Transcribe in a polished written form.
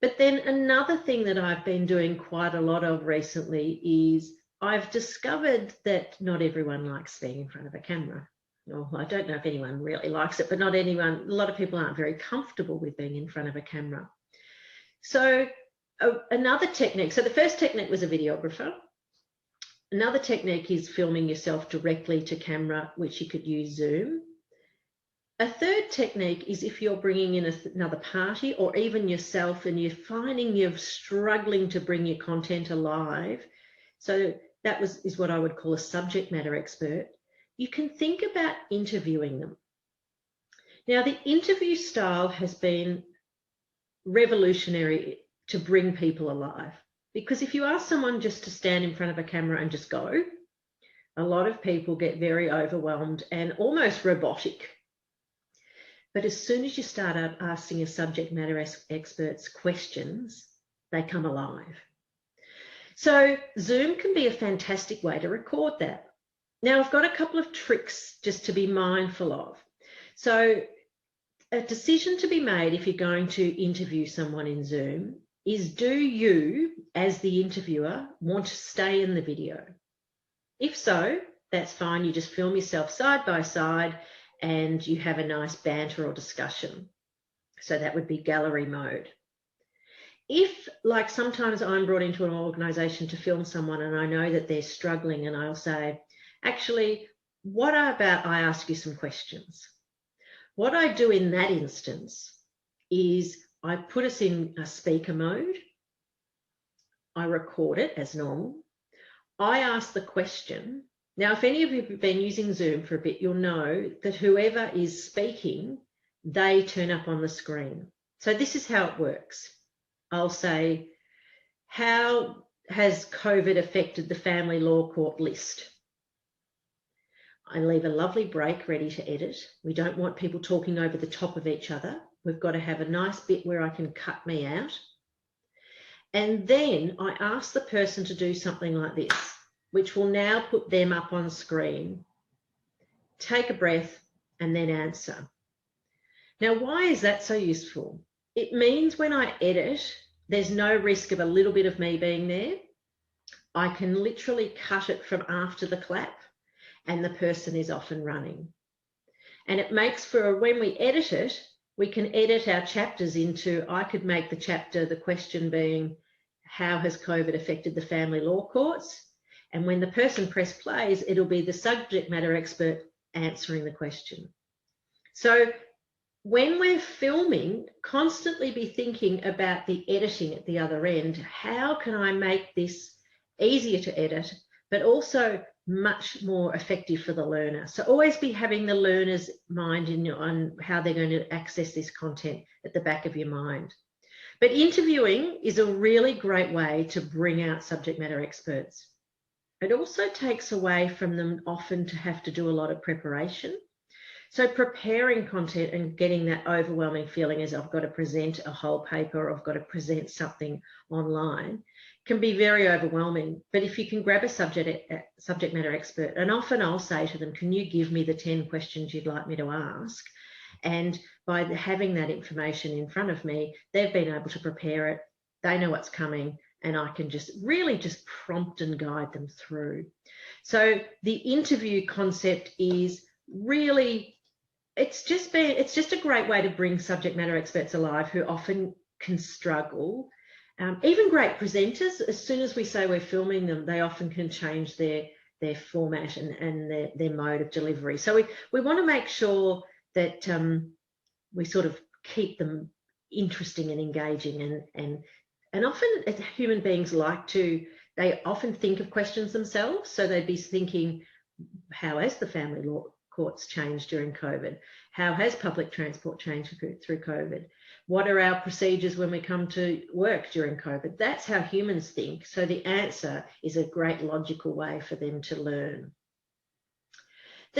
But then another thing that I've been doing quite a lot of recently is I've discovered that not everyone likes being in front of a camera. Well, I don't know if anyone really likes it, but not anyone, a lot of people aren't very comfortable with being in front of a camera. So another technique, so the first technique was a videographer. Another technique is filming yourself directly to camera, which you could use Zoom. A third technique is if you're bringing in another party or even yourself and you're finding you're struggling to bring your content alive. So that is what I would call a subject matter expert. You can think about interviewing them. Now, the interview style has been revolutionary to bring people alive, because if you ask someone just to stand in front of a camera and just go, a lot of people get very overwhelmed and almost robotic. But as soon as you start out asking your subject matter experts questions, they come alive. So Zoom can be a fantastic way to record that. Now, I've got a couple of tricks just to be mindful of. So a decision to be made if you're going to interview someone in Zoom is, do you, as the interviewer, want to stay in the video? If so, that's fine. You just film yourself side by side and you have a nice banter or discussion. So that would be gallery mode. If, like sometimes I'm brought into an organisation to film someone and I know that they're struggling, and I'll say, actually, what about I ask you some questions? What I do in that instance is I put us in a speaker mode. I record it as normal. I ask the question. Now, if any of you have been using Zoom for a bit, you'll know that whoever is speaking, they turn up on the screen. So this is how it works. I'll say, how has COVID affected the family law court list? I leave a lovely break ready to edit. We don't want people talking over the top of each other. We've got to have a nice bit where I can cut me out. And then I ask the person to do something like this, which will now put them up on screen. Take a breath and then answer. Now, why is that so useful? It means when I edit, there's no risk of a little bit of me being there. I can literally cut it from after the clap and the person is off and running. And it makes for, when we edit it, we can edit our chapters into, I could make the chapter, the question being, how has COVID affected the family law courts? And when the person press plays, it'll be the subject matter expert answering the question. So when we're filming, constantly be thinking about the editing at the other end. How can I make this easier to edit, but also much more effective for the learner? So always be having the learner's mind on how they're going to access this content at the back of your mind. But interviewing is a really great way to bring out subject matter experts. It also takes away from them often to have to do a lot of preparation. So preparing content and getting that overwhelming feeling as I've got to present a whole paper or I've got to present something online can be very overwhelming. But if you can grab a subject matter expert, and often I'll say to them, can you give me the 10 questions you'd like me to ask? And by having that information in front of me, they've been able to prepare it. They know what's coming, and I can just really just prompt and guide them through. So the interview concept is really, it's just a great way to bring subject matter experts alive who often can struggle. Even great presenters, as soon as we say we're filming them, they often can change their format and their mode of delivery. So we want to make sure that we sort of keep them interesting and engaging, and often human beings they often think of questions themselves. So they'd be thinking, how has the family law courts changed during COVID? How has public transport changed through COVID? What are our procedures when we come to work during COVID? That's how humans think. So the answer is a great logical way for them to learn.